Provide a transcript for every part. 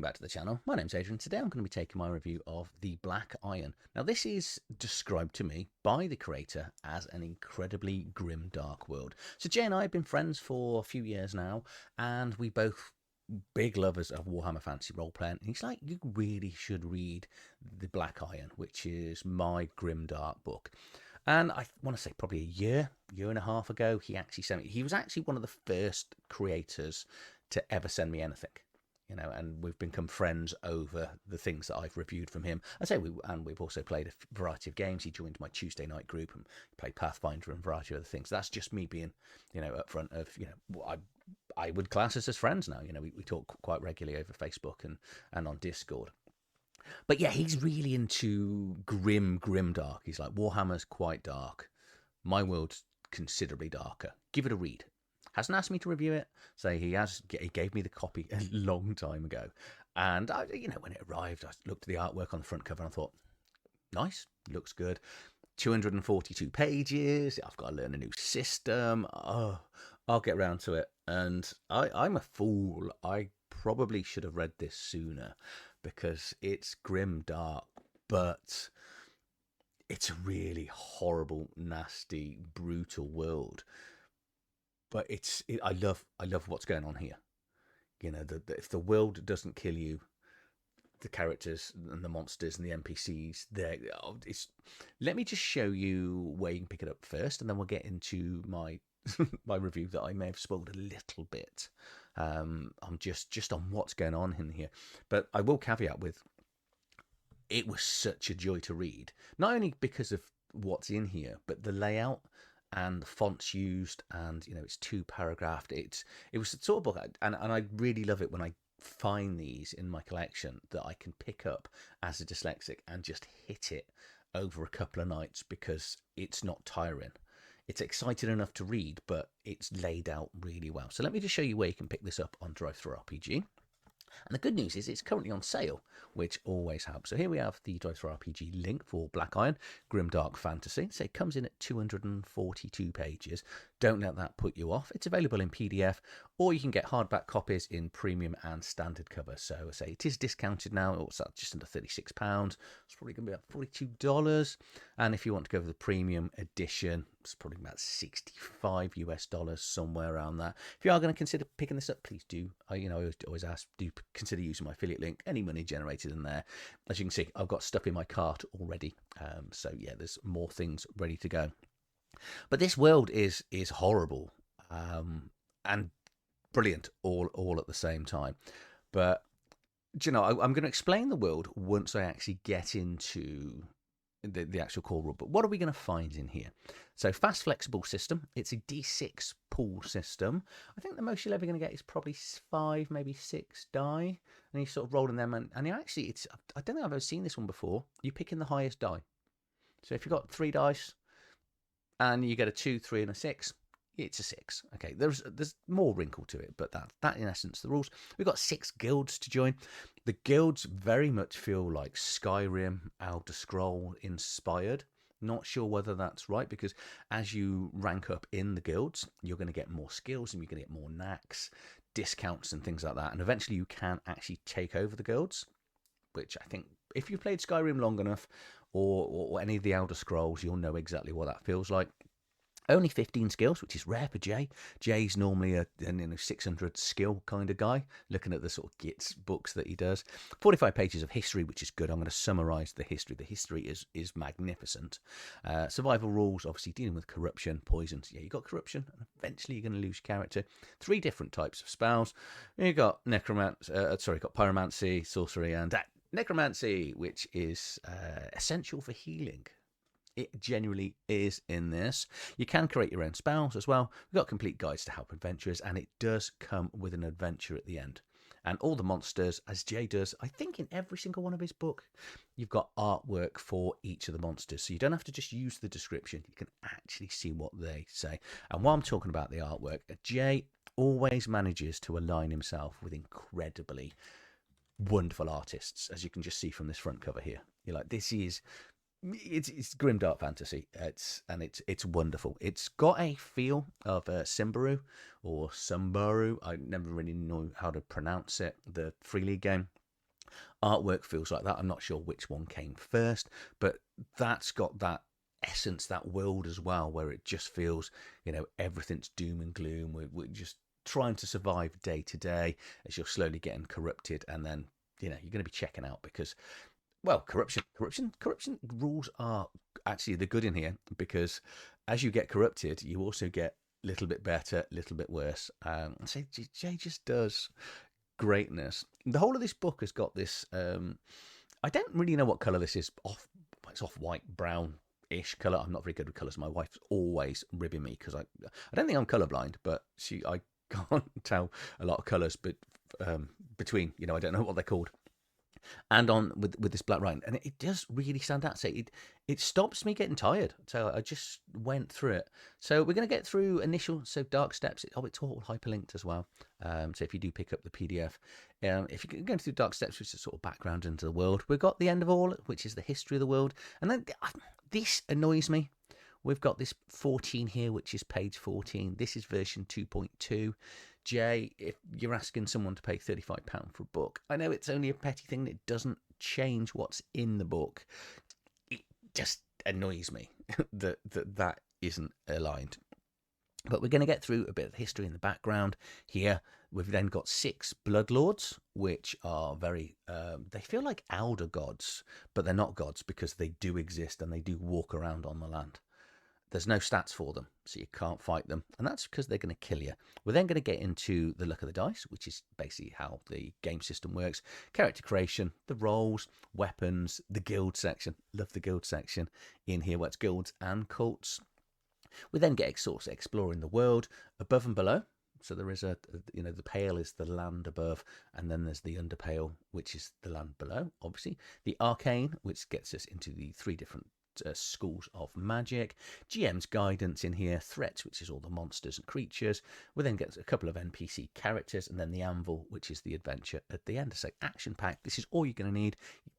welcome back to the channel. My name's Adrian. Today I'm going to be taking my review of The Black Iron. Now this is described to me by the creator as an incredibly grim dark world. So Jay and I have been friends for a few years now, and we both big lovers of Warhammer Fantasy role-playing. And he's like, you really should read The Black Iron, which is my grim dark book. And I want to say probably a year and a half ago, he actually sent me, he was actually one of the first creators to ever send me anything. You know, and we've become friends over the things that I've reviewed from him. We've also played a variety of games. He joined my Tuesday night group and played Pathfinder and a variety of other things. That's just me being, you know, upfront of, you know, I would class us as friends now. You know, we talk quite regularly over Facebook and on Discord. But yeah, he's really into grim dark. He's like, Warhammer's quite dark. My world's considerably darker. Give it a read. Hasn't asked me to review it, so he gave me the copy a long time ago. And you know, when it arrived, I looked at the artwork on the front cover and I thought, nice, looks good. 242 pages. I've got to learn a new system. Oh, I'll get around to it. And I'm a fool. I probably should have read this sooner because it's grim dark, but it's a really horrible, nasty, brutal world. But I love what's going on here. You know, if the world doesn't kill you, the characters and the monsters and the NPCs, let me just show you where you can pick it up first, and then we'll get into my my review that I may have spoiled a little bit. I'm just on what's going on in here. But I will caveat with, it was such a joy to read, not only because of what's in here, but the layout and the fonts used, and you know, it's 2-paragraphed. It was the sort of book, and I really love it when I find these in my collection that I can pick up as a dyslexic and just hit it over a couple of nights because it's not tiring. It's exciting enough to read, but it's laid out really well. So let me just show you where you can pick this up on DriveThruRPG. And the good news is it's currently on sale, which always helps. So here we have the DriveThruRPG link for Black Iron, Grimdark Fantasy. So it comes in at 242 pages. Don't let that put you off. It's available in PDF, or you can get hardback copies in premium and standard cover. So I say it is discounted now. It's just under £36. It's probably going to be about $42. And if you want to go for the premium edition, it's probably about $65 somewhere around that. If you are going to consider picking this up, please do. I always ask, do consider using my affiliate link. Any money generated in there. As you can see, I've got stuff in my cart already. So yeah, there's more things ready to go. But this world is horrible and brilliant all at the same time. But you know, I'm going to explain the world once I actually get into the actual core rule. But what are we going to find in here? So fast flexible system. It's a D6 pool system. I think the most you're ever going to get is probably 5, maybe 6 die, and you sort of rolling them. And you actually, I don't think I've ever seen this one before. You pick in the highest die. So if you've got 3 dice and you get a 2, 3, and a 6, it's a 6. Okay, there's more wrinkle to it, but that in essence the rules. We've got 6 guilds to join. The guilds very much feel like Skyrim, Elder Scroll inspired. Not sure whether that's right, because as you rank up in the guilds, you're going to get more skills and you're going to get more knacks, discounts and things like that. And eventually you can actually take over the guilds, which I think if you've played Skyrim long enough or any of the Elder Scrolls, you'll know exactly what that feels like. Only 15 skills, which is rare for Jay. Jay's normally a 600 skill kind of guy, looking at the sort of Gits books that he does. 45 pages of history, which is good. I'm going to summarize the history. The history is magnificent. Survival rules, obviously dealing with corruption, poisons. Yeah, you got corruption, and eventually you're going to lose character. 3 different types of spells. You got got pyromancy, sorcery, and necromancy, which is essential for healing. It genuinely is in this. You can create your own spells as well. We've got complete guides to help adventurers, and it does come with an adventure at the end. And all the monsters, as Jay does, I think in every single one of his book, you've got artwork for each of the monsters. So you don't have to just use the description. You can actually see what they say. And while I'm talking about the artwork, Jay always manages to align himself with incredibly wonderful artists, as you can just see from this front cover here. You're like, it's grimdark fantasy. It's wonderful. It's got a feel of Simbaru or Sumbaru. I never really know how to pronounce it. The Free League game. Artwork feels like that. I'm not sure which one came first, but that's got that essence, that world as well, where it just feels, everything's doom and gloom. We're just trying to survive day to day as you're slowly getting corrupted, and then you're going to be checking out because, well, corruption rules are actually the good in here, because as you get corrupted, you also get a little bit better, a little bit worse. So Jay just does greatness. The whole of this book has got this. I don't really know what color this is. It's off white, brown ish color. I'm not very good with colors. My wife's always ribbing me because I don't think I'm colorblind, but I can't tell a lot of colors, but between, I don't know what they're called. And on with this black writing, and it does really stand out. So it stops me getting tired. So I just went through it. So we're going to get through initial, so Dark Steps. It's all hyperlinked as well. So if you do pick up the PDF, if you're going through Dark Steps, which is sort of background into the world, we've got the End of All, which is the history of the world. And then this annoys me. We've got this 14 here, which is page 14. This is version 2.2. Jay, if you're asking someone to pay £35 for a book, I know it's only a petty thing that doesn't change what's in the book. It just annoys me that isn't aligned. But we're going to get through a bit of history in the background here. We've then got 6 Bloodlords, which are very, they feel like elder gods, but they're not gods because they do exist and they do walk around on the land. There's no stats for them, so you can't fight them, and that's because they're going to kill you. We're then going to get into the luck of the dice, which is basically how the game system works. Character creation, the roles, weapons, the guild section. Love the guild section in here, where it's guilds and cults. We then get sort of exploring the world above and below. So there is the pale is the land above, and then there's the underpale, which is the land below, obviously. The arcane, which gets us into the 3 different schools of magic. GM's guidance in here, threats, which is all the monsters and creatures. We then get a couple of NPC characters, and then the anvil, which is the adventure at the end. So action pack. This is all you're going to need.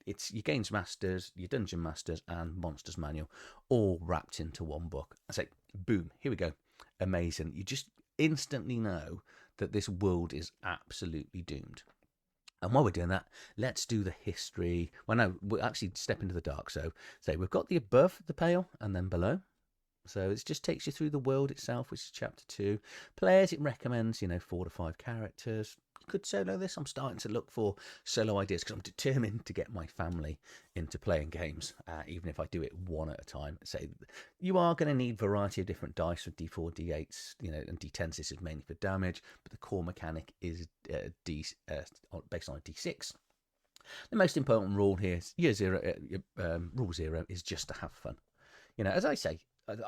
It's your games masters, your dungeon masters, and monsters manual, all wrapped into one book. I say, boom, here we go. Amazing. You just instantly know that this world is absolutely doomed. And while we're doing that, let's do the history. Well, no, we'll actually step into the dark. So we've got the above the pale and then below. So it just takes you through the world itself, which is chapter 2. Players, it recommends, 4 to 5 characters. You could solo this. I'm starting to look for solo ideas because I'm determined to get my family into playing games, even if I do it one at a time. So you are going to need variety of different dice with D4, D8s, and D10s. This is mainly for damage, but the core mechanic is based on a D6. The most important rule here is rule 0 is just to have fun. As I say,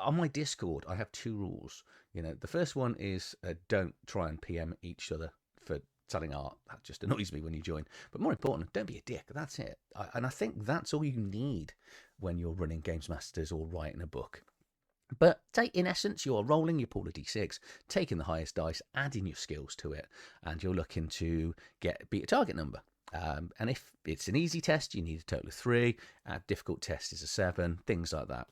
on my Discord, I have 2 rules. The first one is don't try and PM each other for selling art. That just annoys me when you join. But more important, don't be a dick. That's it. And I think that's all you need when you're running Games Masters or writing a book. But in essence, you are rolling your pool of D6, taking the highest dice, adding your skills to it, and you're looking to beat a target number. And if it's an easy test, you need a total of 3. A difficult test is a 7, things like that.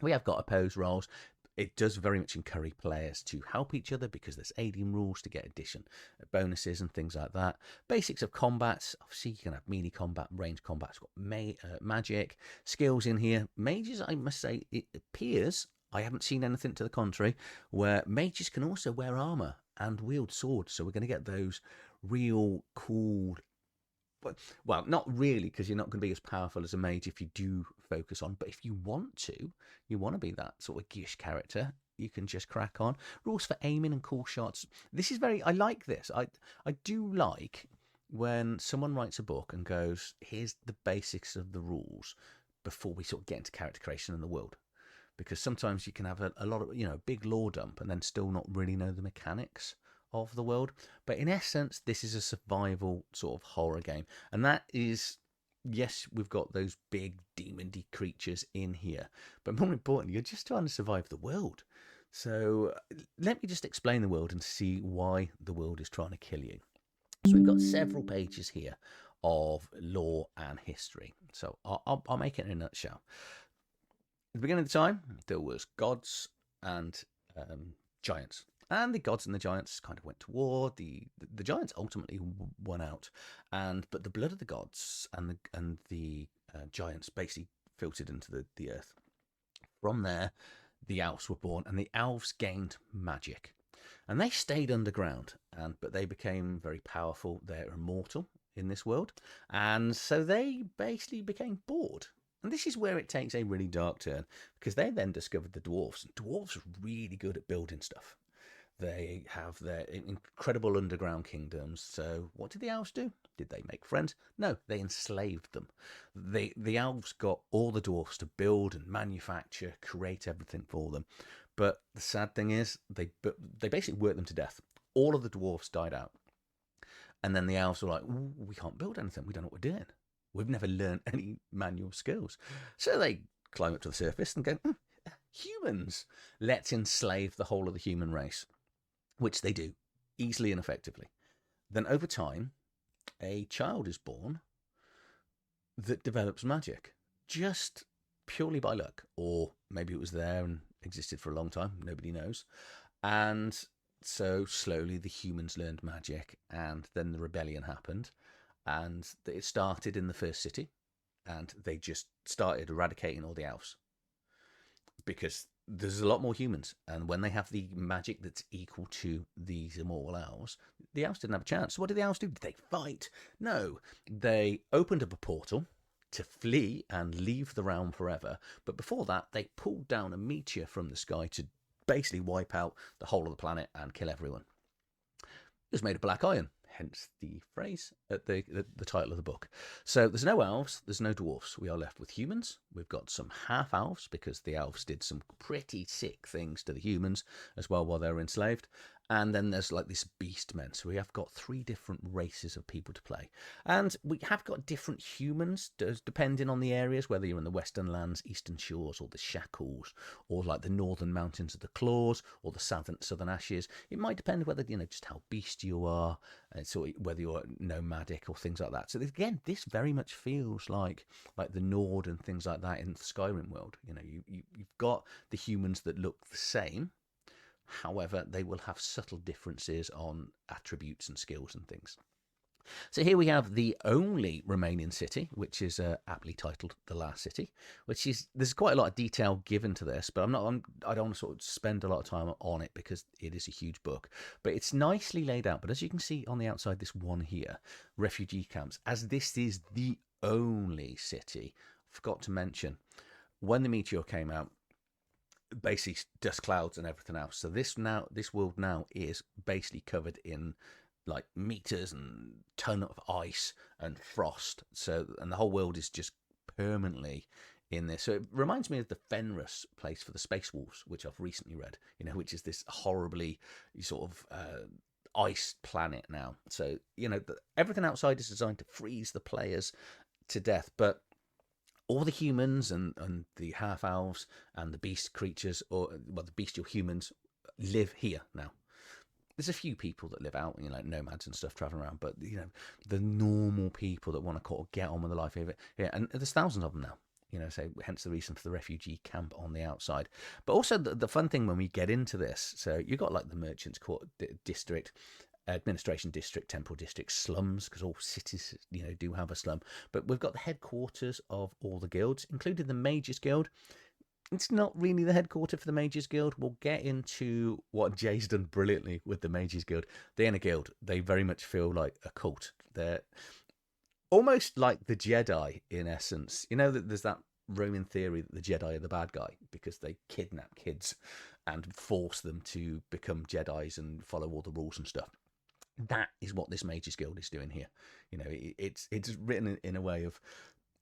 We have got opposed rolls. It does very much encourage players to help each other because there's aiding rules to get addition bonuses and things like that. Basics of combat. Obviously, you can have melee combat, range combat. It's got magic, skills in here. Mages, I must say, it appears, I haven't seen anything to the contrary, where mages can also wear armor and wield swords. So we're going to get those real cool... Well, not really, because you're not going to be as powerful as a mage if you do focus on. But if you want to be that sort of Gish character, you can just crack on. Rules for aiming and cool shots. This is I like this. I do like when someone writes a book and goes, here's the basics of the rules before we sort of get into character creation in the world. Because sometimes you can have a lot of, big lore dump and then still not really know the mechanics of the world. But in essence, this is a survival sort of horror game, and that is, yes, we've got those big demon-y creatures in here, but more importantly, you're just trying to survive the world. So let me just explain the world and see why the world is trying to kill you. So we've got several pages here of lore and history, so I'll make it in a nutshell. At the beginning of the time, there was gods and giants. And the gods and the giants kind of went to war. The giants ultimately won out, but the blood of the gods and the giants basically filtered into the earth. From there, the elves were born, and the elves gained magic, and they stayed underground. But they became very powerful. They're immortal in this world, and so they basically became bored. And this is where it takes a really dark turn, because they then discovered the dwarves. And dwarves are really good at building stuff. They have their incredible underground kingdoms. So what did the elves do? Did they make friends? No, they enslaved them. The elves got all the dwarfs to build and manufacture, create everything for them. But the sad thing is, they basically worked them to death. All of the dwarfs died out. And then the elves were like, we can't build anything. We don't know what we're doing. We've never learned any manual skills. So they climb up to the surface and go, humans, let's enslave the whole of the human race, which they do easily and effectively. Then over time, a child is born that develops magic just purely by luck, or maybe it was there and existed for a long time. Nobody knows. And so slowly the humans learned magic, and then the rebellion happened, and it started in the first city, and they just started eradicating all the elves because there's a lot more humans, and when they have the magic that's equal to these immortal elves, the elves didn't have a chance. So what did the elves do? Did they fight? No, they opened up a portal to flee and leave the realm forever. But before that, they pulled down a meteor from the sky to basically wipe out the whole of the planet and kill everyone. It was made of black iron, hence the phrase at the title of the book. So there's no elves, there's no dwarfs. We are left with humans. We've got some half elves because the elves did some pretty sick things to the humans as well while they were enslaved. And then there's like this beast men. So we have got 3 different races of people to play. And we have got different humans depending on the areas, whether you're in the Western Lands, Eastern Shores, or the Shackles, or like the Northern Mountains of the Claws, or the Southern Ashes. It might depend whether, just how beast you are, and so whether you're nomadic or things like that. So again, this very much feels like the Nord and things like that in the Skyrim world. You've got the humans that look the same. However, they will have subtle differences on attributes and skills and things. So here we have the only remaining city, which is aptly titled The Last City, which is, there's quite a lot of detail given to this, but I don't want to sort of spend a lot of time on it because it is a huge book. But it's nicely laid out. But as you can see on the outside, this one here, refugee camps, as this is the only city, I forgot to mention, when the meteor came out, basically dust clouds and everything else. So this world now is basically covered in like meters and ton of ice and frost. And the whole world is just permanently in this. So it reminds me of the Fenris place for the Space Wolves, which I've recently read, which is this horribly sort of ice planet now. So, everything outside is designed to freeze the players to death, but all the humans and the half elves and the beast creatures, the bestial humans, live here now. There's a few people that live out, like nomads and stuff traveling around, but the normal people that want to get on with the life of it, and there's thousands of them now. So hence the reason for the refugee camp on the outside. But also the fun thing when we get into this, so you got like the merchants court district, administration district, temple district, slums, because all cities do have a slum. But we've got the headquarters of all the guilds, including the Mages Guild. It's not really the headquarter for the Mages Guild. We'll get into what Jay's done brilliantly with the Mages Guild. They ain't a guild. They very much feel like a cult. They're almost like the Jedi in essence. That there's that Roman theory that the Jedi are the bad guy because they kidnap kids and force them to become Jedis and follow all the rules and stuff. That is what this Mages Guild is doing here. It's written in a way of,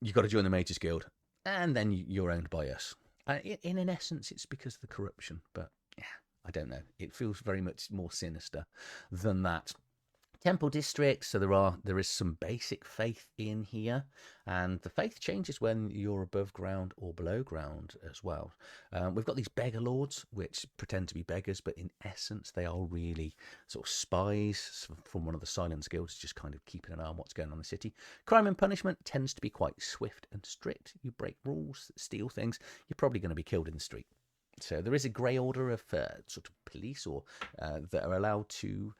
you've got to join the Mages Guild and then you're owned by us. In an essence, it's because of the corruption, but yeah, I don't know. It feels very much more sinister than that. Temple districts, so there is some basic faith in here, and the faith changes when you're above ground or below ground as well. We've got these beggar lords, which pretend to be beggars, but in essence they are really sort of spies from one of the Silence Guilds, just kind of keeping an eye on what's going on in the city. Crime and punishment tends to be quite swift and strict. You break rules, steal things, you're probably going to be killed in the street. So there is a grey order of sort of police or that are allowed to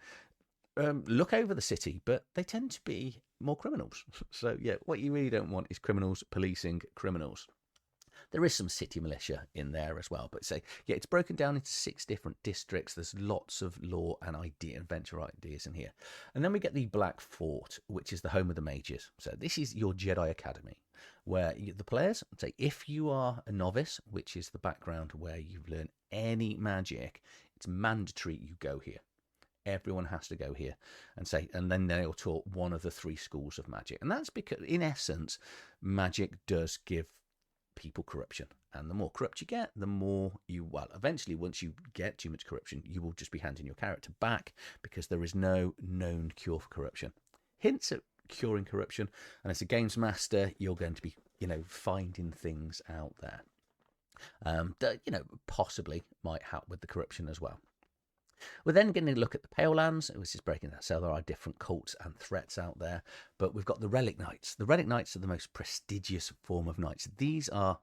look over the city, but they tend to be more criminals. So yeah, what you really don't want is criminals policing criminals. There is some city militia in there as well, but say, yeah, it's broken down into 6 different districts. There's lots of lore and adventure ideas in here. And then we get the Black Fort, which is the home of the mages. So this is your Jedi Academy, where the players say, if you are a novice, which is the background where you've learned any magic, it's mandatory you go here. Everyone has to go here and then they'll taught one of the 3 schools of magic. And that's because, in essence, magic does give people corruption, and the more corrupt you get, the more eventually, once you get too much corruption, you will just be handing your character back, because there is no known cure for corruption. Hints at curing corruption, and as a games master, you're going to be finding things out there that possibly might help with the corruption as well. We're then going to look at the Pale Lands, which is breaking that. So there are different cults and threats out there. But we've got the Relic Knights. The Relic Knights are the most prestigious form of knights. These are,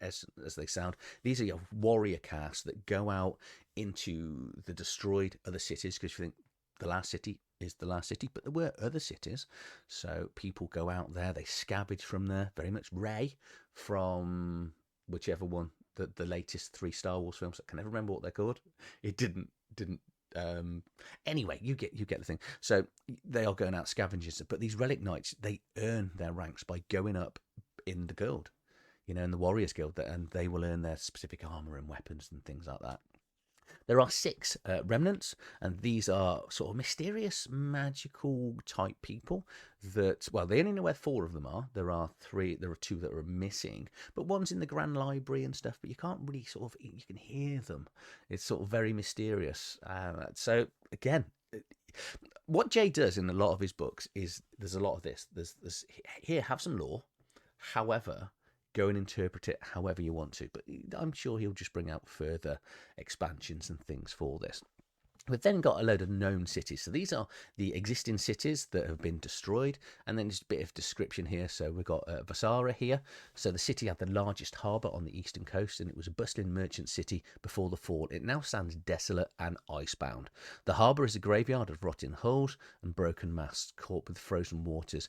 as they sound, these are your warrior casts that go out into the destroyed other cities, because you think the last city is the last city, but there were other cities. So people go out there, they scavenge from there, very much Rey from whichever one, the latest 3 Star Wars films. I can never remember what they're called. It didn't anyway, you get the thing. So they are going out scavengers, but these Relic Knights, they earn their ranks by going up in the guild, in the Warriors Guild, and they will earn their specific armor and weapons and things like that. There are 6 remnants, and these are sort of mysterious, magical type people that, well, they only know where 4 of them are. There are 2 that are missing, but one's in the Grand Library and stuff, but you can't really you can hear them. It's sort of very mysterious. So again, what Jay does in a lot of his books is there's a lot of this. There's here, have some lore. However, go and interpret it however you want to. But I'm sure he'll just bring out further expansions and things for this. We've then got a load of known cities. So these are the existing cities that have been destroyed. And then just a bit of description here. So we've got Vasara here. So the city had the largest harbour on the eastern coast, and it was a bustling merchant city before the fall. It now stands desolate and icebound. The harbour is a graveyard of rotting hulls and broken masts caught with frozen waters.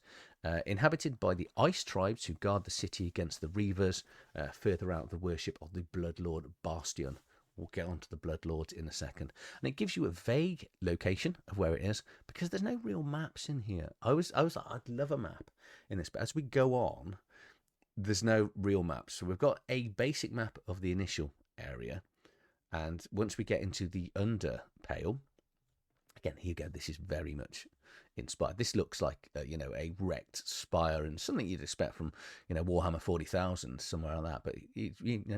Inhabited by the ice tribes who guard the city against the reavers, further out the worship of the Bloodlord Bastion. We'll get on to the Bloodlords in a second. And it gives you a vague location of where it is, because there's no real maps in here. I was like, I'd love a map in this, but as we go on, there's no real maps. So we've got a basic map of the initial area, and once we get into the Under Pale, again, here you go, this is very much inspired. This looks like a wrecked spire and something you'd expect from Warhammer 40,000, somewhere like that. But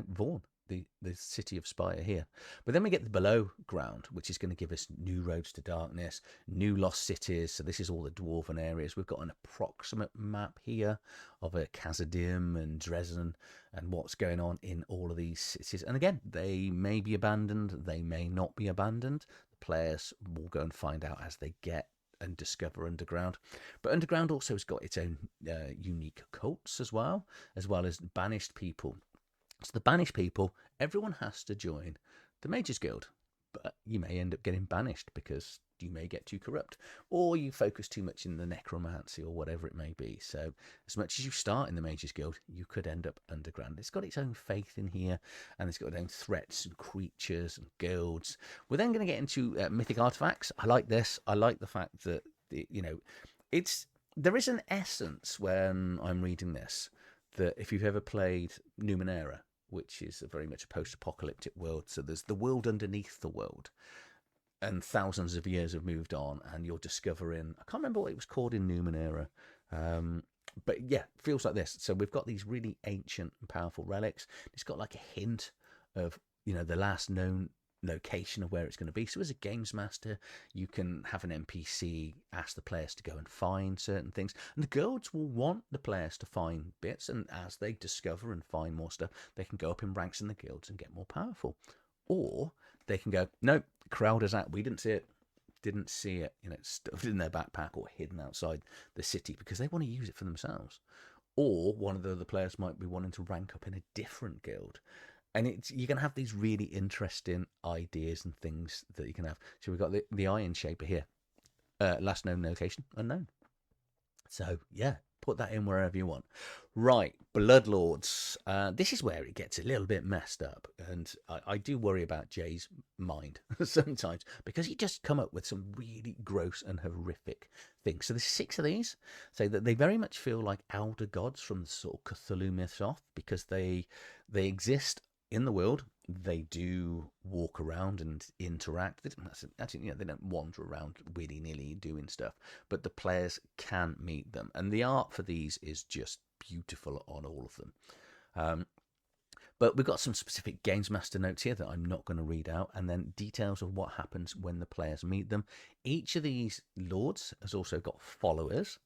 Vaughan, the city of Spire here. But then we get the below ground, which is going to give us new roads to darkness, new lost cities. So this is all the dwarven areas. We've got an approximate map here of a Khazad-dûm and Dresden and what's going on in all of these cities. And again, they may be abandoned, they may not be abandoned. The players will go and find out as they get and discover Underground. But Underground also has got its own unique cults as well as banished people. So the banished people, everyone has to join the Mages Guild, but you may end up getting banished because you may get too corrupt, or you focus too much in the necromancy or whatever it may be. So as much as you start in the Mages Guild, you could end up Underground. It's got its own faith in here, and it's got its own threats and creatures and guilds. We're then going to get into mythic artifacts. I like this. I like the fact that there is an essence when I'm reading this, that if you've ever played Numenera, which is very much a post-apocalyptic world, so there's the world underneath the world, and thousands of years have moved on, and you're discovering, I can't remember what it was called in Numenera, but yeah, it feels like this. So we've got these really ancient and powerful relics. It's got like a hint of the last known location of where it's going to be. So as a games master, you can have an NPC ask the players to go and find certain things, and the guilds will want the players to find bits, and as they discover and find more stuff, they can go up in ranks in the guilds and get more powerful. Or they can go, no, crowd is out, we didn't see it, it's stuffed in their backpack or hidden outside the city, because they want to use it for themselves. Or one of the other players might be wanting to rank up in a different guild, and you're going to have these really interesting ideas and things that you can have. So we've got the Iron Shaper here. Last known location, unknown. So, yeah, put that in wherever you want. Right, Bloodlords. This is where it gets a little bit messed up. And I do worry about Jay's mind sometimes, because he just come up with some really gross and horrific things. So there's 6 of these. So that they very much feel like elder gods from the sort of Cthulhu myths off, because they exist in the world. They do walk around and interact. Actually, they don't wander around willy-nilly doing stuff, but the players can meet them. And the art for these is just beautiful on all of them. But we've got some specific Games Master notes here that I'm not going to read out, and then details of what happens when the players meet them. Each of these lords has also got followers,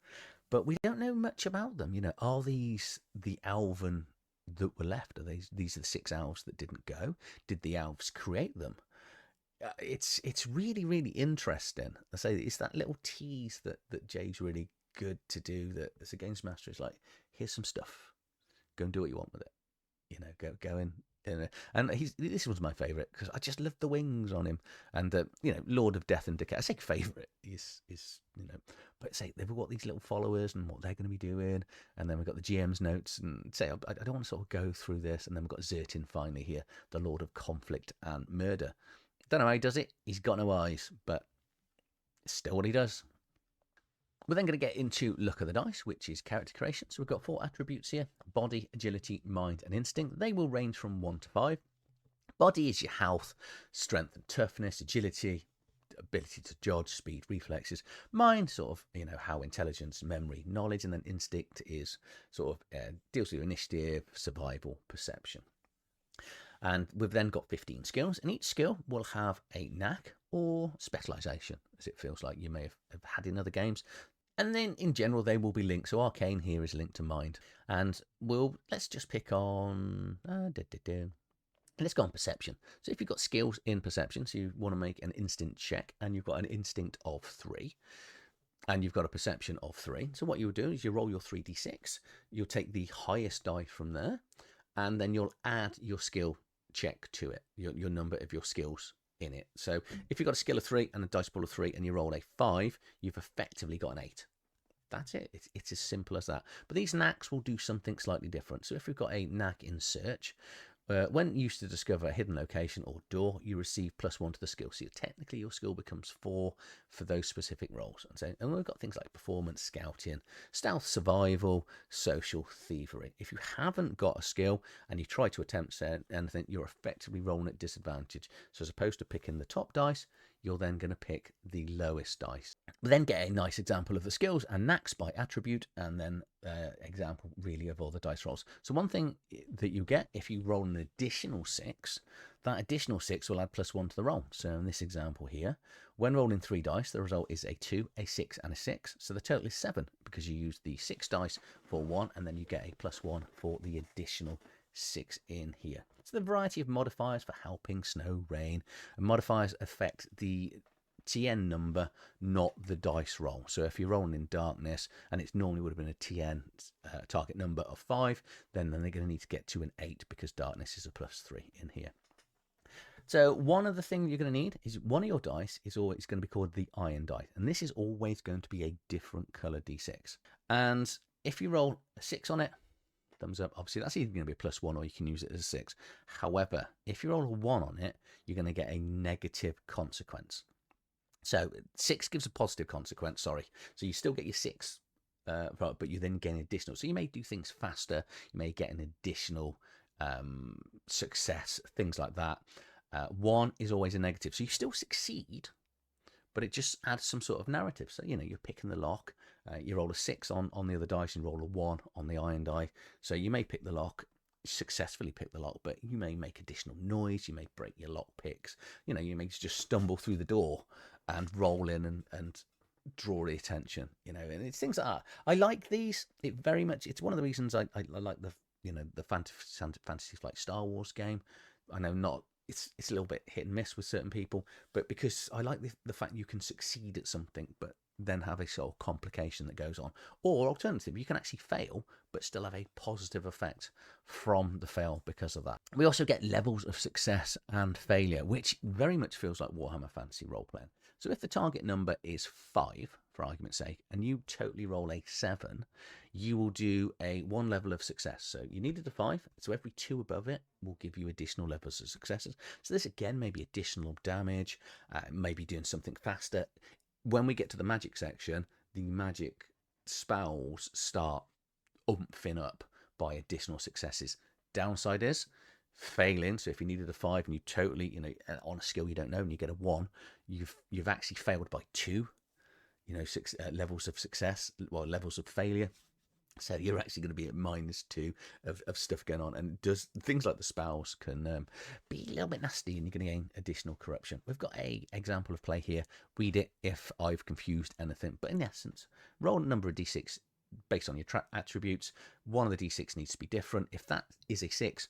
but we don't know much about them. Are these the elven that were left? Are these are the 6 elves that didn't go? Did the elves create them? It's really, really interesting. I say it's that little tease that Jay's really good to do, that as a games master is like, here's some stuff, go and do what you want with it. Go in. And this was my favourite, because I just love the wings on him. And Lord of Death and Decay. I say favourite is but say they've got these little followers and what they're going to be doing, and then we've got the GM's notes, and say I don't want to sort of go through this, and then we've got Zertin finally here, the Lord of Conflict and Murder. Don't know how he does it. He's got no eyes, but it's still what he does. We're then going to get into Luck of the Dice, which is character creation. So we've got 4 attributes here: body, agility, mind, and instinct. They will range from 1 to 5. Body is your health, strength and toughness. Agility, ability to dodge, speed, reflexes. Mind, sort of, how intelligence, memory, knowledge. And then instinct is sort of deals with initiative, survival, perception. And we've then got 15 skills, and each skill will have a knack or specialization, as it feels like you may have had in other games. And then in general, they will be linked. So Arcane here is linked to Mind. And let's just pick on, let's go on Perception. So if you've got skills in Perception, so you want to make an instinct check, and you've got an instinct of 3, and you've got a perception of 3. So what you'll do is you roll your 3d6, you'll take the highest die from there, and then you'll add your skill check to it, your number of your skills in it. So if you've got a skill of 3 and a dice pool of 3 and you roll a 5, you've effectively got an 8. That's it. It's as simple as that. But these knacks will do something slightly different. So if we've got a knack in search, when used to discover a hidden location or door, you receive +1 to the skill. So technically your skill becomes 4 for those specific roles. And we've got things like performance, scouting, stealth, survival, social, thievery. If you haven't got a skill and you try to attempt anything, you're effectively rolling at disadvantage. So as opposed to picking the top dice, you're then going to pick the lowest dice. We then get a nice example of the skills and knacks by attribute, and then example really of all the dice rolls. So one thing that you get if you roll an additional 6, that additional 6 will add +1 to the roll. So in this example here, when rolling 3 dice, the result is a 2, a 6, and a 6. So the total is 7, because you use the 6 dice for 1, and then you get a +1 for the additional 6 in here. So the variety of modifiers for helping, snow, rain, and modifiers affect the TN number, not the dice roll. So if you're rolling in darkness and it's normally would have been a TN target number of 5, then they're going to need to get to an 8, because darkness is a +3 in here. So one of the things you're going to need is one of your dice is always going to be called the iron die, and this is always going to be a different color d6. And if you roll a 6 on it, thumbs up. Obviously, that's either going to be a +1 or you can use it as a 6. However, if you roll a 1 on it, you're going to get a negative consequence. So 6 gives a positive consequence, sorry. So you still get your 6, but you then get an additional. So you may do things faster. You may get an additional success, things like that. 1 is always a negative. So you still succeed, but it just adds some sort of narrative. So, you're picking the lock. You roll a 6 on the other dice and roll a 1 on the iron die. So you may pick the lock, successfully pick the lock, but you may make additional noise. You may break your lock picks. You may just stumble through the door and roll in and draw the attention. And it's things like that. I like these. It's one of the reasons I like the fantasy like Star Wars game. I know it's a little bit hit and miss with certain people, but because I like the fact you can succeed at something, but then have a sort of complication that goes on. Or alternative, you can actually fail but still have a positive effect from the fail because of that. We also get levels of success and failure, which very much feels like Warhammer Fantasy role-playing. So if the target number is 5, for argument's sake, and you totally roll a 7, you will do a 1 level of success. So you needed a 5, so every 2 above it will give you additional levels of successes. So this again may be additional damage, maybe doing something faster. When we get to the magic section, the magic spells start umphing up by additional successes. Downside is failing. So if you needed a 5 and you totally, on a skill you don't know and you get a 1, you've actually failed by 2, levels of success, well, levels of failure. So you're actually going to be at -2 of stuff going on, and does things like the spells can be a little bit nasty, and you're going to gain additional corruption. We've got a example of play here. Read it if I've confused anything, but in essence, roll a number of d6 based on your attributes. One of the d6 needs to be different. If that is a 6,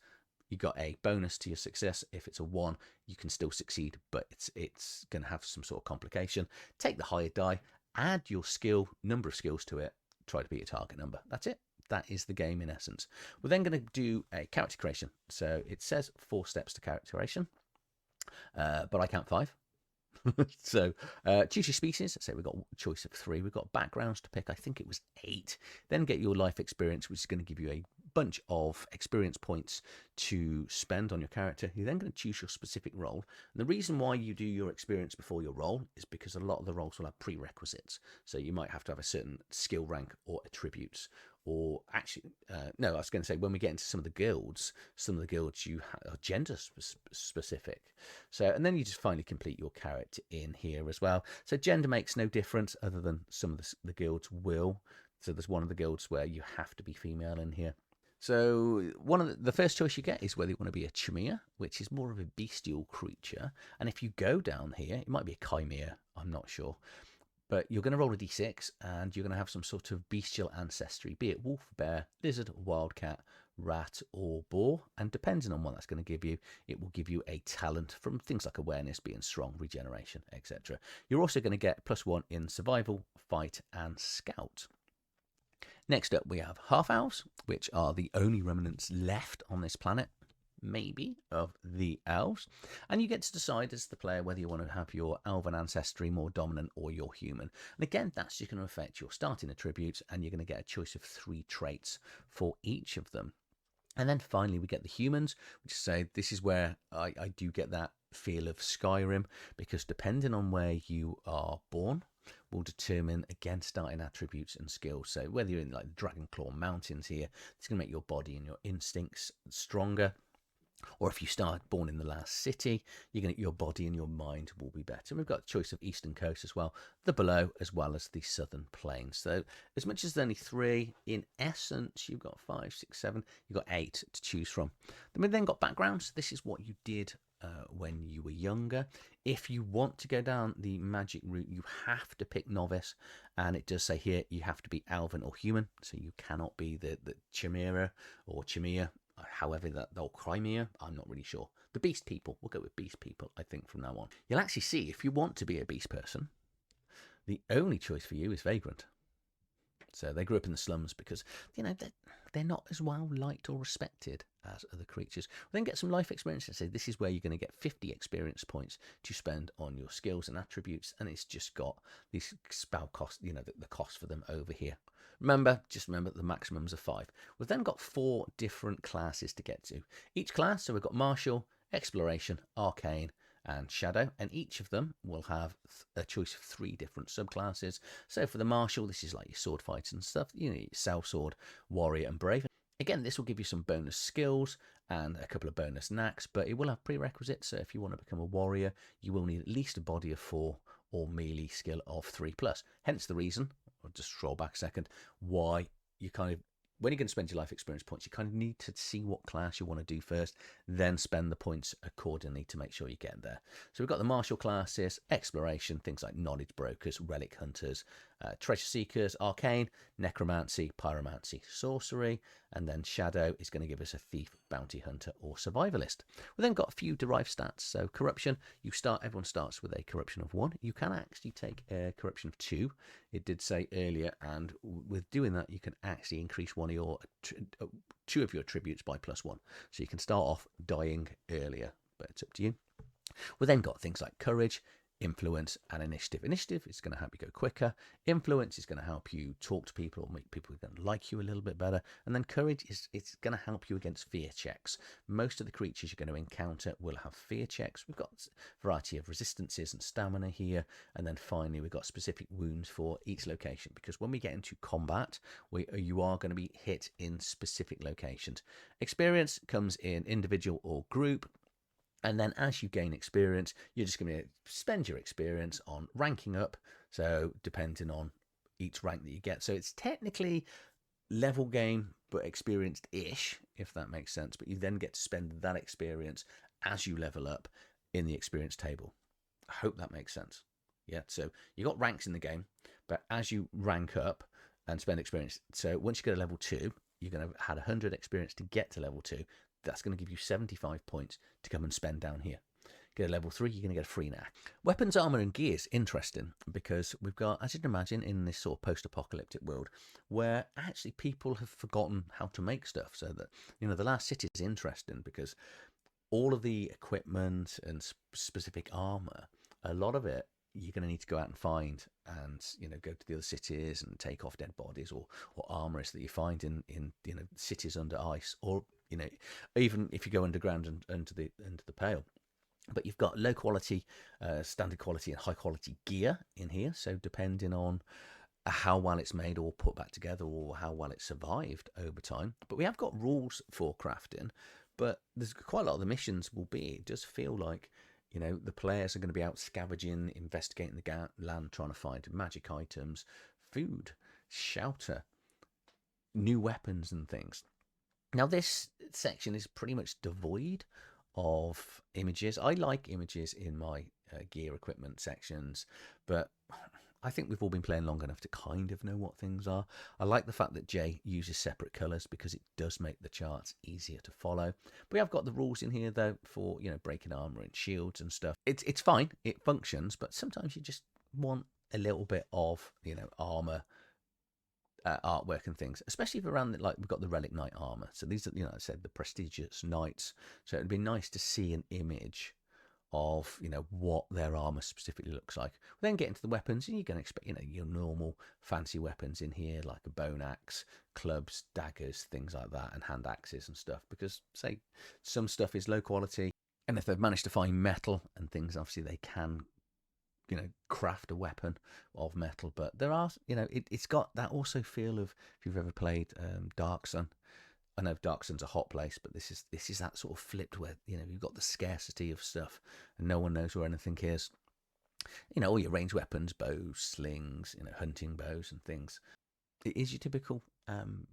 you got a bonus to your success. If it's a 1, you can still succeed, but it's going to have some sort of complication. Take the higher die, add your number of skills to it, try to beat a target number. That's it. That is the game in essence. We're then going to do a character creation. So it says 4 steps to character creation, but I count 5. So choose your species. So we've got a choice of 3. We've got backgrounds to pick. I think it was 8. Then get your life experience, which is going to give you a bunch of experience points to spend on your character. You're then going to choose your specific role. And the reason why you do your experience before your role is because a lot of the roles will have prerequisites. So you might have to have a certain skill rank or attributes. Or actually, no, I was going to say, when we get into some of the guilds you are gender specific. So, and then you just finally complete your character in here as well. So gender makes no difference, other than some of the guilds will. So there's one of the guilds where you have to be female in here. So one of the first choice you get is whether you want to be a chimera, which is more of a bestial creature. And if you go down here, it might be a chimera, I'm not sure. But you're going to roll a d6, and you're going to have some sort of bestial ancestry, be it wolf, bear, lizard, wildcat, rat, or boar. And depending on what that's going to give you, it will give you a talent from things like awareness, being strong, regeneration, etc. You're also going to get +1 in survival, fight, and scout. Next up, we have half-elves, which are the only remnants left on this planet, maybe, of the elves. And you get to decide as the player whether you want to have your elven ancestry more dominant or your human. And again, that's just going to affect your starting attributes, and you're going to get a choice of 3 traits for each of them. And then finally, we get the humans, which say this is where I do get that feel of Skyrim, because depending on where you are born, will determine, again, starting attributes and skills. So whether you're in like the Dragonclaw Mountains here, it's going to make your body and your instincts stronger. Or if you start born in the last city, your body and your mind will be better. And we've got a choice of Eastern Coast as well, the below, as well as the Southern Plains. So as much as there's only 3, in essence, you've got 5, 6, 7, you've got 8 to choose from. Then we've then got backgrounds. This is what you did when you were younger. If you want to go down the magic route, you have to pick novice, and it does say here you have to be elven or human, so you cannot be the chimera or chimera, however that they'll Crimea, I'm not really sure. The beast people, we'll go with beast people, I think, from now on. You'll actually see, if you want to be a beast person, the only choice for you is vagrant. So they grew up in the slums because, they're not as well liked or respected as other creatures. We'll then get some life experience and say this is where you're going to get 50 experience points to spend on your skills and attributes, and it's just got these spell cost, the cost for them over here. Just remember the maximums are 5. We've then got 4 different classes to get to. Each class, so we've got martial, exploration, arcane, and shadow, and each of them will have a choice of 3 different subclasses. So for the martial, this is like your sword fights and stuff, your sellsword, warrior, and brave. Again, this will give you some bonus skills and a couple of bonus knacks, but it will have prerequisites. So if you want to become a warrior, you will need at least a body of 4 or melee skill of 3+. Hence the reason, I'll just scroll back a second, why you when you're going to spend your life experience points, you kind of need to see what class you want to do first, then spend the points accordingly to make sure you get there. So we've got the martial classes, exploration, things like knowledge brokers, relic hunters, treasure seekers, arcane, necromancy, pyromancy, sorcery, and then shadow is going to give us a thief, bounty hunter, or survivalist. We've then got a few derived stats. So corruption, everyone starts with a corruption of 1. You can actually take a corruption of 2. It did say earlier, and with doing that, you can actually increase 2 of your attributes by +1. So you can start off dying earlier, but it's up to you. We've then got things like courage, influence, and initiative. Initiative is going to help you go quicker. Influence is going to help you talk to people or make people going to like you a little bit better. And then courage it's going to help you against fear checks. Most of the creatures you're going to encounter will have fear checks. We've got a variety of resistances and stamina here. And then finally, we've got specific wounds for each location, because when we get into combat, you are going to be hit in specific locations. Experience comes in individual or group. And then as you gain experience, you're just going to spend your experience on ranking up. So depending on each rank that you get. So it's technically level game, but experienced-ish, if that makes sense. But you then get to spend that experience as you level up in the experience table. I hope that makes sense. Yeah, so you got ranks in the game, but as you rank up and spend experience, so once you go to level 2, you're going to have had 100 experience to get to level 2. That's going to give you 75 points to come and spend down here. Get a level 3, you're going to get a free knack. Weapons, armor, and gear is interesting because we've got, as you can imagine, in this sort of post-apocalyptic world where actually people have forgotten how to make stuff. So that, the last city is interesting because all of the equipment and specific armor, a lot of it you're going to need to go out and find, and go to the other cities and take off dead bodies or armors that you find in cities under ice, or even if you go underground and under the pale. But you've got low quality, standard quality, and high quality gear in here. So depending on how well it's made or put back together, or how well it survived over time. But we have got rules for crafting, but there's quite a lot of the missions will be. It does feel like the players are going to be out scavenging, investigating the land, trying to find magic items, food, shelter, new weapons and things. Now, this section is pretty much devoid of images. I like images in my gear equipment sections, but I think we've all been playing long enough to kind of know what things are. I like the fact that Jay uses separate colours because it does make the charts easier to follow. But we have got the rules in here, though, for breaking armour and shields and stuff. It's fine, it functions, but sometimes you just want a little bit of armour artwork and things, especially if around we've got the relic knight armor. So these are, I said, the prestigious knights. So it'd be nice to see an image of what their armor specifically looks like. We then get into the weapons, and you're going to expect your normal fancy weapons in here, like a bone axe, clubs, daggers, things like that, and hand axes and stuff, because say some stuff is low quality, and if they've managed to find metal and things, obviously they can craft a weapon of metal. But there are, it's got that also feel of, if you've ever played Dark Sun. I know Dark Sun's a hot place, but this is that sort of flipped where you've got the scarcity of stuff and no one knows where anything is. All your ranged weapons, bows, slings, hunting bows and things. It is your typical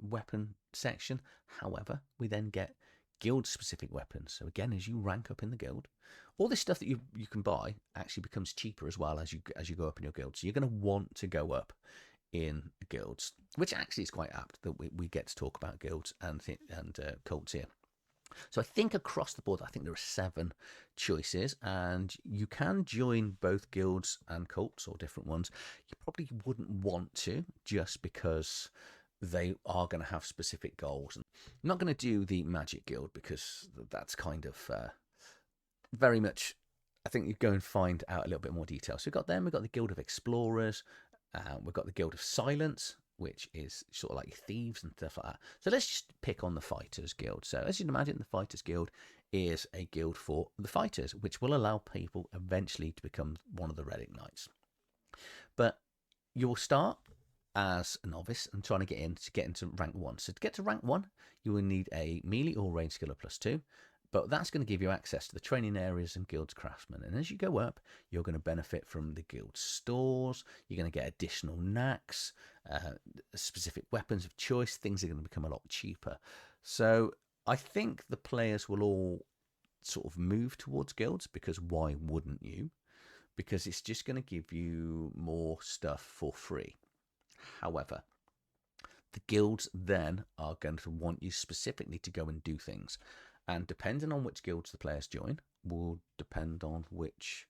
weapon section. However, we then get guild specific weapons. So again, as you rank up in the guild, all this stuff that you can buy actually becomes cheaper as well as you go up in your guild. So you're going to want to go up in guilds, which actually is quite apt that we get to talk about guilds and cults here. So I think across the board, I think there are 7 choices, and you can join both guilds and cults or different ones. You probably wouldn't want to, just because they are going to have specific goals. And I'm not going to do the magic guild because that's kind of very much, I think you go and find out a little bit more detail. So we've got them, we've got the Guild of Explorers, we've got the Guild of Silence, which is sort of like thieves and stuff like that. So let's just pick on the Fighters Guild. So as you can imagine, the Fighters Guild is a guild for the fighters, which will allow people eventually to become one of the Relic Knights. But you'll start as a novice and trying to get into rank 1. So to get to rank 1, you will need a melee or range skill of +2. But that's going to give you access to the training areas and guilds craftsmen. And as you go up, you're going to benefit from the guild stores. You're going to get additional knacks, specific weapons of choice. Things are going to become a lot cheaper. So I think the players will all sort of move towards guilds, because why wouldn't you? Because it's just going to give you more stuff for free. However, the guilds then are going to want you specifically to go and do things. And depending on which guilds the players join will depend on which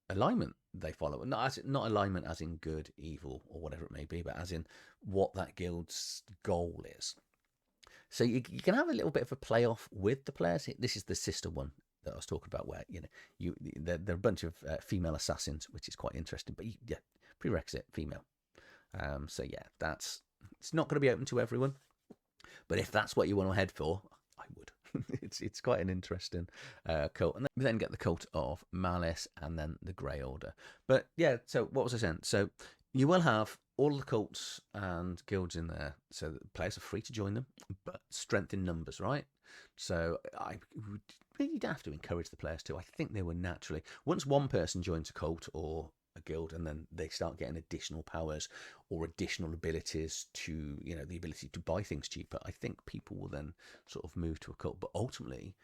alignment they follow. Not alignment as in good, evil, or whatever it may be, but as in what that guild's goal is. So you can have a little bit of a playoff with the players. This is the sister one that I was talking about, where there are a bunch of female assassins, which is quite interesting. But yeah, prerequisite female. So yeah, it's not going to be open to everyone, but if that's what you want to head for, I would. It's quite an interesting cult. And then we get the cult of malice, and then the Grey Order. But yeah, so what was I saying? So you will have all the cults and guilds in there, so that players are free to join them, but strength in numbers, right? So I really have to encourage the players to. I think they will naturally, once one person joins a cult or a guild, and then they start getting additional powers or additional abilities to, the ability to buy things cheaper, I think people will then sort of move to a cult. But ultimately,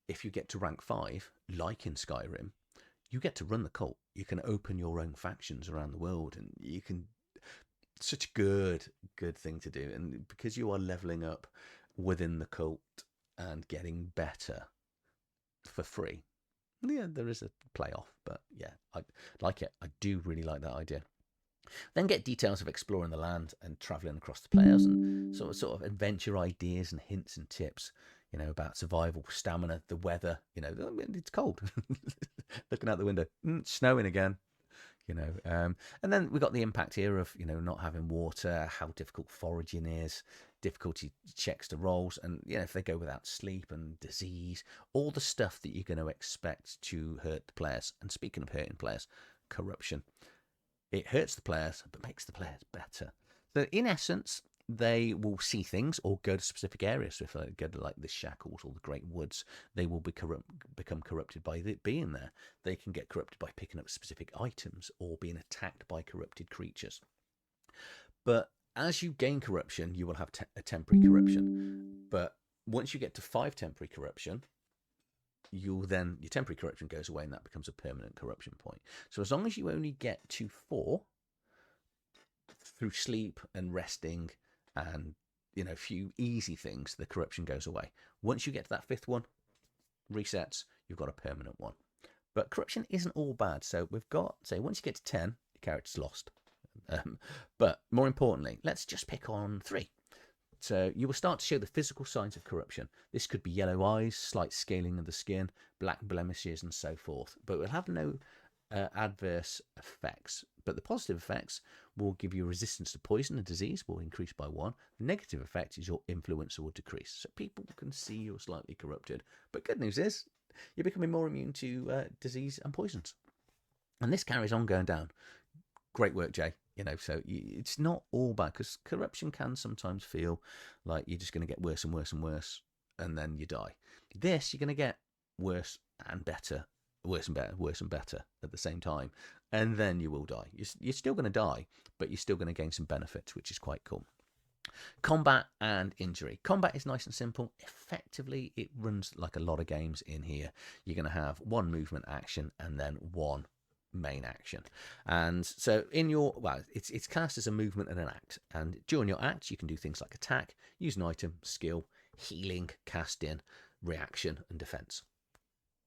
if you get to rank 5, like in Skyrim, you get to run the cult. You can open your own factions around the world, and you can, such a good thing to do. And because you are leveling up within the cult and getting better for free, yeah, there is a playoff, but yeah, I like it. I do really like that idea. Then get details of exploring the land and travelling across the players, and sort of adventure ideas and hints and tips, about survival, stamina, the weather. It's cold. Looking out the window, it's snowing again. And then we got the impact here of not having water, how difficult foraging is, difficulty checks to rolls, and if they go without sleep and disease, all the stuff that you're going to expect to hurt the players. And speaking of hurting players, corruption. It hurts the players but makes the players better. So in essence, they will see things or go to specific areas. So if they go to like the shackles or the great woods, they will become corrupted by being there. They can get corrupted by picking up specific items or being attacked by corrupted creatures. But as you gain corruption, you will have a temporary corruption. But once you get to 5 temporary corruption, your temporary corruption goes away, and that becomes a permanent corruption point. So as long as you only get to 4 through sleep and resting and a few easy things, the corruption goes away. Once you get to that 5th one, resets, you've got a permanent one. But corruption isn't all bad. So we've got, say, once you get to 10, your character's lost. But more importantly, let's just pick on 3. So you will start to show the physical signs of corruption. This could be yellow eyes, slight scaling of the skin, black blemishes, and so forth. But it will have no adverse effects. But the positive effects will give you resistance to poison and disease, will increase by 1. The negative effect is your influence will decrease. So people can see you're slightly corrupted. But good news is you're becoming more immune to disease and poisons. And this carries on going down. Great work, Jay. So it's not all bad, because corruption can sometimes feel like you're just going to get worse and worse and worse, and then you die. This, you're going to get worse and better, worse and better, worse and better at the same time, and then you will die. You're still going to die, but you're still going to gain some benefits, which is quite cool. Combat and injury. Combat is nice and simple. Effectively, it runs like a lot of games in here. You're going to have 1 movement action and then 1 main action. And so it's cast as a movement and an act, and during your act you can do things like attack, use an item, skill, healing, casting, reaction, and defense.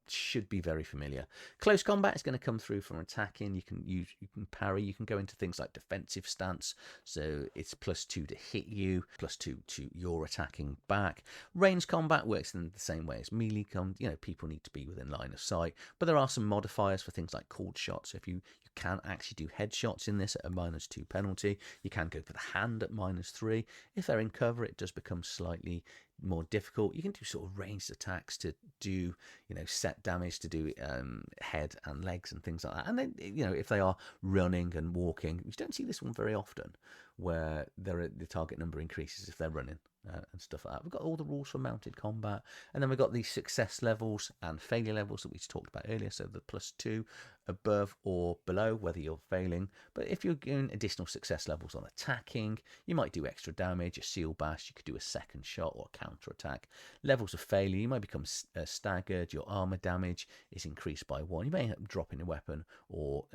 Should be very familiar. Close combat is going to come through from attacking. You can parry. You can go into things like defensive stance, so it's +2 to hit you, +2 to your attacking back. Range combat works in the same way as melee. People need to be within line of sight, but there are some modifiers for things like called shots. So if you can actually do headshots in this at a -2 penalty. You can go for the hand at -3. If they're in cover, it does become slightly more difficult. You can do sort of ranged attacks to do, set damage, to do head and legs and things like that. And then, if they are running and walking, you don't see this one very often, where the target number increases if they're running and stuff like that. We've got all the rules for mounted combat, and then we've got the success levels and failure levels that we talked about earlier. So the +2 above or below, whether you're failing. But if you're doing additional success levels on attacking, you might do extra damage, a seal bash, you could do a second shot or a counter attack. Levels of failure, you might become staggered, your armor damage is increased by 1. You may end up dropping a weapon or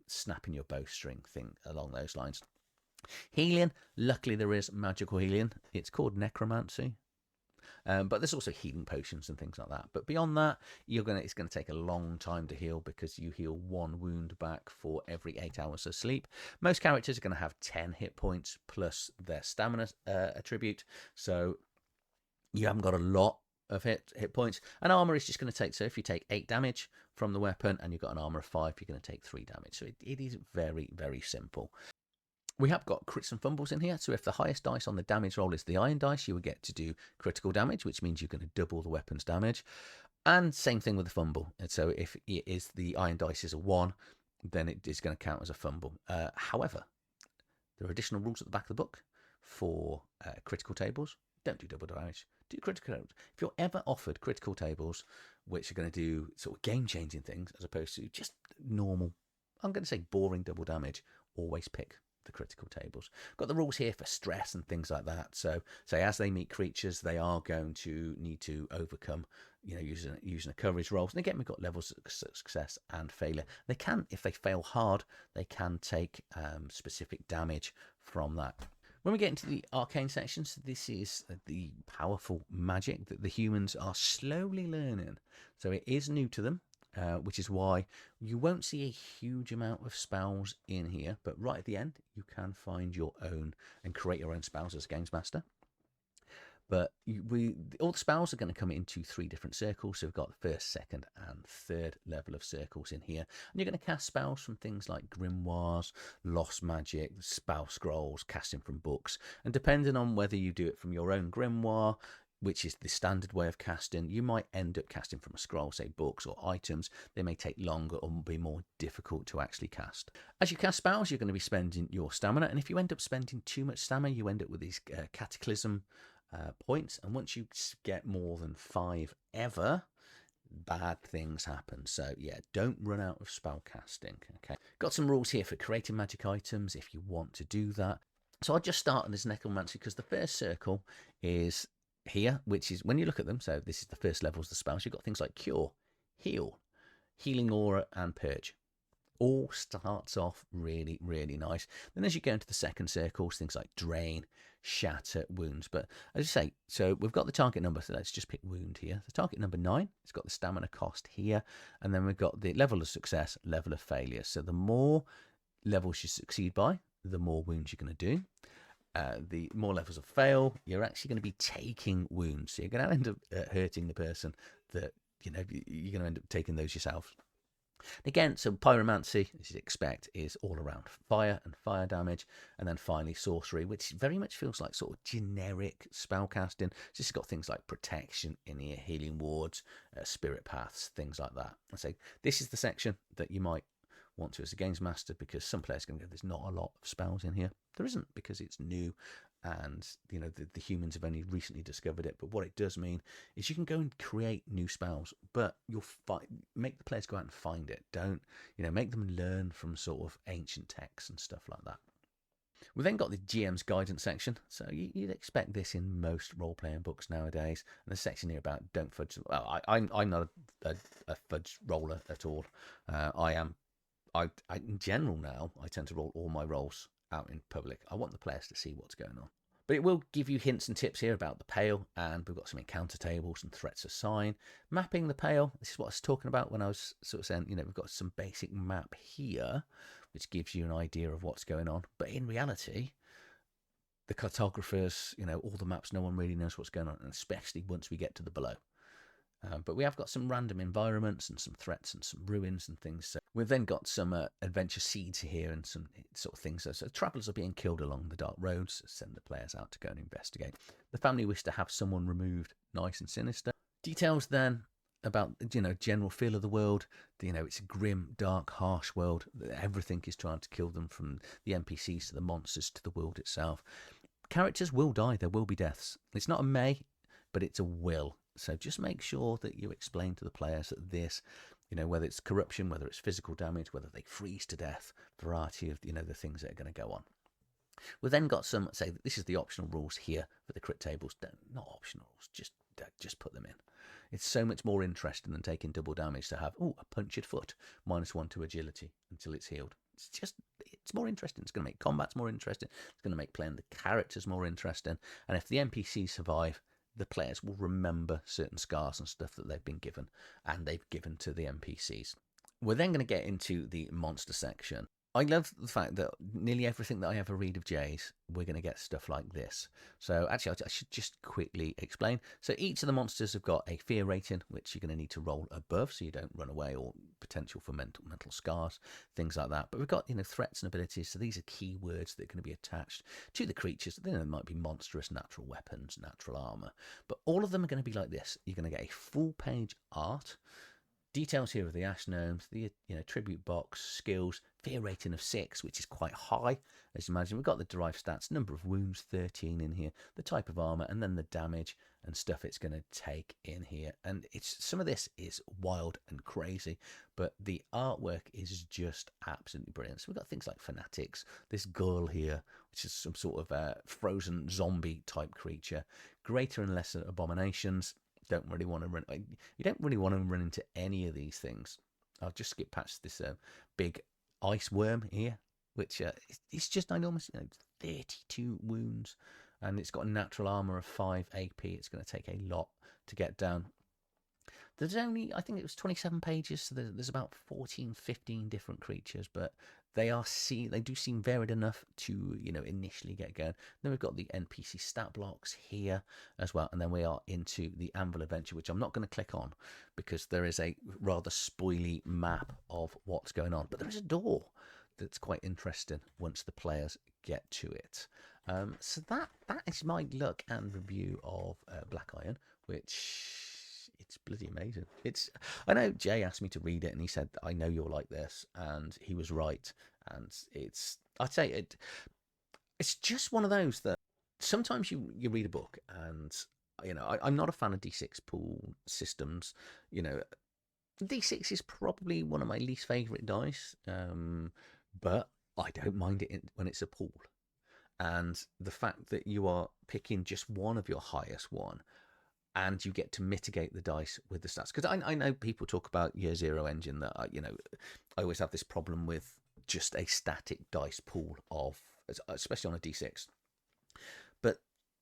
snapping your bowstring, thing along those lines. Healing, luckily there is magical healing. It's called necromancy. But there's also healing potions and things like that. But beyond that, it's gonna take a long time to heal because you heal 1 wound back for every 8 hours of sleep. Most characters are gonna have 10 hit points plus their stamina attribute, so you haven't got a lot of hit points. And armor is just going to take, so if you take 8 damage from the weapon and you've got an armor of 5, you're going to take 3 damage. So it is very, very simple. We have got crits and fumbles in here. So if the highest dice on the damage roll is the iron dice, you will get to do critical damage, which means you're going to double the weapon's damage. And same thing with the fumble. And so if it is the iron dice is a 1, then it is going to count as a fumble. However, there are additional rules at the back of the book for critical tables. Don't do double damage. Do critical tables. If you're ever offered critical tables, which are going to do sort of game-changing things, as opposed to just normal, I'm going to say boring double damage, always pick the critical tables. Got the rules here for stress and things like that. So, say as they meet creatures, they are going to need to overcome, using a courage roll. And again, we've got levels of success and failure. They can, if they fail hard, they can take specific damage from that. When we get into the arcane sections, this is the powerful magic that the humans are slowly learning. So it is new to them, which is why you won't see a huge amount of spells in here. But right at the end, you can find your own and create your own spells as a games master. But all the spells are going to come into 3 different circles. So we've got the first, second, and third level of circles in here. And you're going to cast spells from things like grimoires, lost magic, spell scrolls, casting from books. And depending on whether you do it from your own grimoire, which is the standard way of casting, you might end up casting from a scroll, say books or items. They may take longer or be more difficult to actually cast. As you cast spells, you're going to be spending your stamina. And if you end up spending too much stamina, you end up with these cataclysm points, and once you get more than 5 ever, bad things happen. So yeah, don't run out of spell casting. Okay, got some rules here for creating magic items if you want to do that. So I'll just start on this necromancy because the first circle is here, which is when you look at them. So this is the first levels of the spells. You've got things like cure, heal, healing aura, and purge. All starts off really, really nice. Then as you go into the second circles, things like drain, shatter, wounds. But as I say, so we've got the target number, so let's just pick wound here. The target number 9, it's got the stamina cost here, and then we've got the level of success, level of failure. So the more levels you succeed by, the more wounds you're going to do. The more levels of fail, you're actually going to be taking wounds. So you're going to end up hurting the person that, you're going to end up taking those yourself. Again, so pyromancy, as you'd expect, is all around fire and fire damage. And then finally sorcery, which very much feels like sort of generic spellcasting. It's just got things like protection in here, healing wards, spirit paths, things like that. And so this is the section that you might want to as a games master, because some players are going to go, there's not a lot of spells in here. There isn't, because it's new and the humans have only recently discovered it. But what it does mean is you can go and create new spells, but you'll make the players go out and find it. Don't make them learn from sort of ancient texts and stuff like that. We've then got the GM's guidance section. So you'd expect this in most role-playing books nowadays. And the section here about don't fudge. Well, I'm not a fudge roller at all. In general now, I tend to roll all my rolls out in public. I want the players to see what's going on. But it will give you hints and tips here about the Pale, and we've got some encounter tables and threats assigned. Mapping the Pale, this is what I was talking about when I was sort of saying, we've got some basic map here, which gives you an idea of what's going on. But in reality, the cartographers, all the maps, no one really knows what's going on, and especially once we get to the below. But we have got some random environments and some threats and some ruins and things. So we've then got some adventure seeds here and some sort of things. So travellers are being killed along the dark roads. So send the players out to go and investigate. The family wish to have someone removed, nice and sinister. Details then about general feel of the world. It's a grim, dark, harsh world. Everything is trying to kill them, from the NPCs to the monsters to the world itself. Characters will die. There will be deaths. It's not a may, but it's a will. So just make sure that you explain to the players that this, whether it's corruption, whether it's physical damage, whether they freeze to death, variety of, the things that are going to go on. We've then got some, say, this is the optional rules here for the crit tables. Not optional rules, just put them in. It's so much more interesting than taking double damage to have, a punctured foot, -1 to agility until it's healed. it's more interesting. It's going to make combats more interesting. It's going to make playing the characters more interesting. And if the NPCs survive, the players will remember certain scars and stuff that they've been given, and they've given to the NPCs. We're then going to get into the monster section. I love the fact that nearly everything that I ever read of Jay's, we're going to get stuff like this. So actually, I should just quickly explain. So each of the monsters have got a fear rating, which you're going to need to roll above so you don't run away, or potential for mental scars, things like that. But we've got, threats and abilities. So these are keywords that are going to be attached to the creatures. Then there might be monstrous natural weapons, natural armor. But all of them are going to be like this. You're going to get a full page art. Details here of the Ash Gnomes, the tribute box, skills, fear rating of 6, which is quite high. As you imagine, we've got the derived stats, number of wounds, 13 in here, the type of armor, and then the damage and stuff it's going to take in here. And some of this is wild and crazy, but the artwork is just absolutely brilliant. So we've got things like fanatics, this girl here, which is some sort of frozen zombie type creature, greater and lesser abominations. You don't really want to run into any of these things. I'll just skip past this big ice worm here, which it's just enormous. 32 wounds, and it's got a natural armor of 5 AP. It's going to take a lot to get down. There's only, I think it was 27 pages, so there's about 14, 15 different creatures, but they do seem varied enough to, initially get going. Then we've got the NPC stat blocks here as well, and then we are into the Anvil Adventure, which I'm not going to click on because there is a rather spoily map of what's going on. But there is a door that's quite interesting once the players get to it. So that is my look and review of Black Iron, which... it's bloody amazing. I know Jay asked me to read it, and he said, I know you'll like this, and he was right. And I'd say it's just one of those that sometimes you read a book, and I'm not a fan of D6 pool systems. D6 is probably one of my least favourite dice, but I don't mind it when it's a pool. And the fact that you are picking just one of your highest one, and you get to mitigate the dice with the stats. Because I know people talk about Year Zero engine that, I always have this problem with just a static dice pool of, especially on a D6. But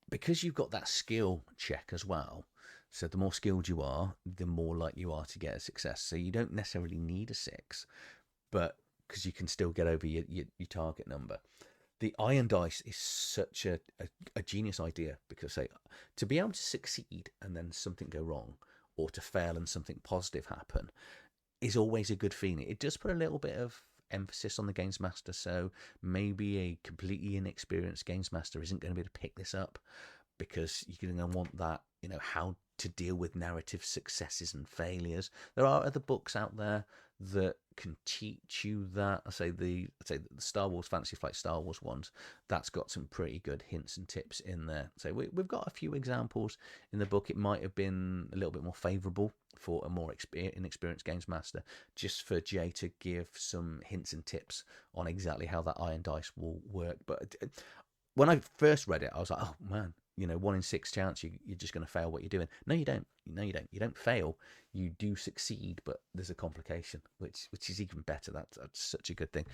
because you've got that skill check as well, so the more skilled you are, the more likely you are to get a success. So you don't necessarily need a 6, but because you can still get over your target number. The iron dice is such a genius idea, because to be able to succeed and then something go wrong, or to fail and something positive happen, is always a good feeling. It does put a little bit of emphasis on the games master, so maybe a completely inexperienced games master isn't going to be able to pick this up, because you're going to want that, how to deal with narrative successes and failures. There are other books out there that can teach you that. I'd say the Star Wars Fantasy Flight Star Wars ones, that's got some pretty good hints and tips in there. So we've got a few examples in the book. It might have been a little bit more favourable for a more inexperienced games master, just for Jay to give some hints and tips on exactly how that iron dice will work. But when I first read it, I was like, oh man, 1 in 6 chance you're just going to fail what you're doing. No, you don't. You don't fail. You do succeed, but there's a complication, which is even better. That's such a good thing.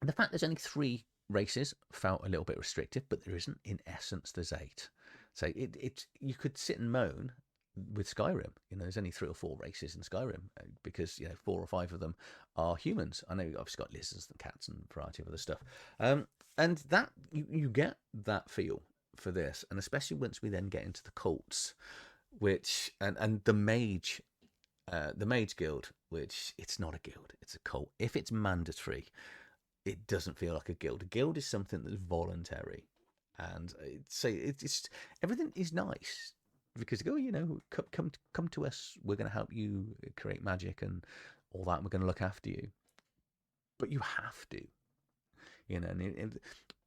And the fact there's only 3 races felt a little bit restrictive, but there isn't. In essence, there's 8. So you could sit and moan with Skyrim. There's only 3 or 4 races in Skyrim, because 4 or 5 of them are humans. I know you've obviously got lizards and cats and a variety of other stuff, and that you get that feel for this. And especially once we then get into the cults, which and the mage guild, which it's not a guild, it's a cult. If it's mandatory, it doesn't feel like a guild. A guild is something that's voluntary, and it's everything is nice, because come to us, we're going to help you create magic and all that, we're going to look after you. But you have to,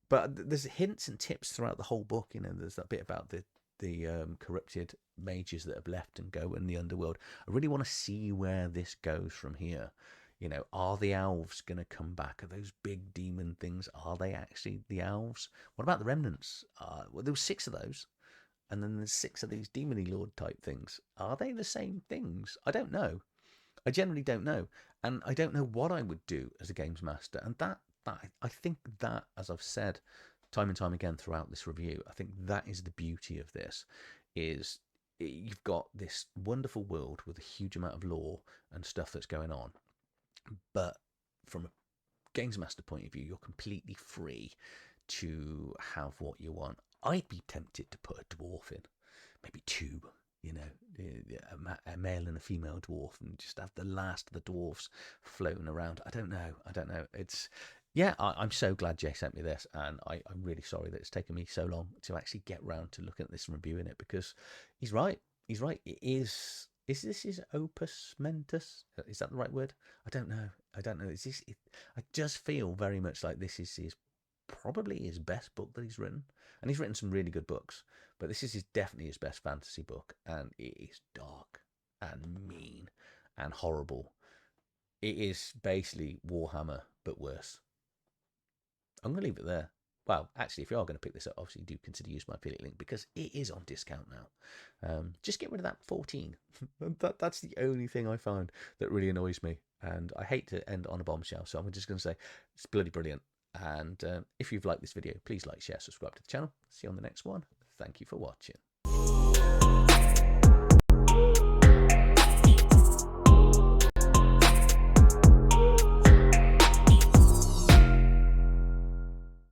but there's hints and tips throughout the whole book. There's that bit about the corrupted mages that have left and go in the underworld. I really want to see where this goes from here. Are the elves going to come back? Are those big demon things, are they actually the elves? What about the remnants? Well, there were 6 of those, and then there's 6 of these demony lord type things. Are they the same things? I don't know. I generally don't know. And I don't know what I would do as a games master. And that I think that, as I've said time and time again throughout this review, I think that is the beauty of this, is you've got this wonderful world with a huge amount of lore and stuff that's going on, but from a games master point of view, you're completely free to have what you want. I'd be tempted to put a dwarf in, maybe two, you know, a male and a female dwarf, and just have the last of the dwarfs floating around. I don't know. It's, yeah, I'm so glad Jay sent me this, and I'm really sorry that it's taken me so long to actually get round to looking at this and reviewing it, because he's right. He's right. It is. Is this his opus mentis? Is that the right word? I don't know. Is this? I just feel very much like this is his, probably his best book that he's written, and he's written some really good books, but this is definitely his best fantasy book, and it is dark and mean and horrible. It is basically Warhammer but worse. I'm going to leave it there. Well, actually, if you are going to pick this up, obviously do consider using my affiliate link, because it is on discount now. Just get rid of that 14. That's the only thing I find that really annoys me, and I hate to end on a bombshell, so I'm just going to say it's bloody brilliant. And if you've liked this video, please like, share, subscribe to the channel. See you on the next one. Thank you for watching.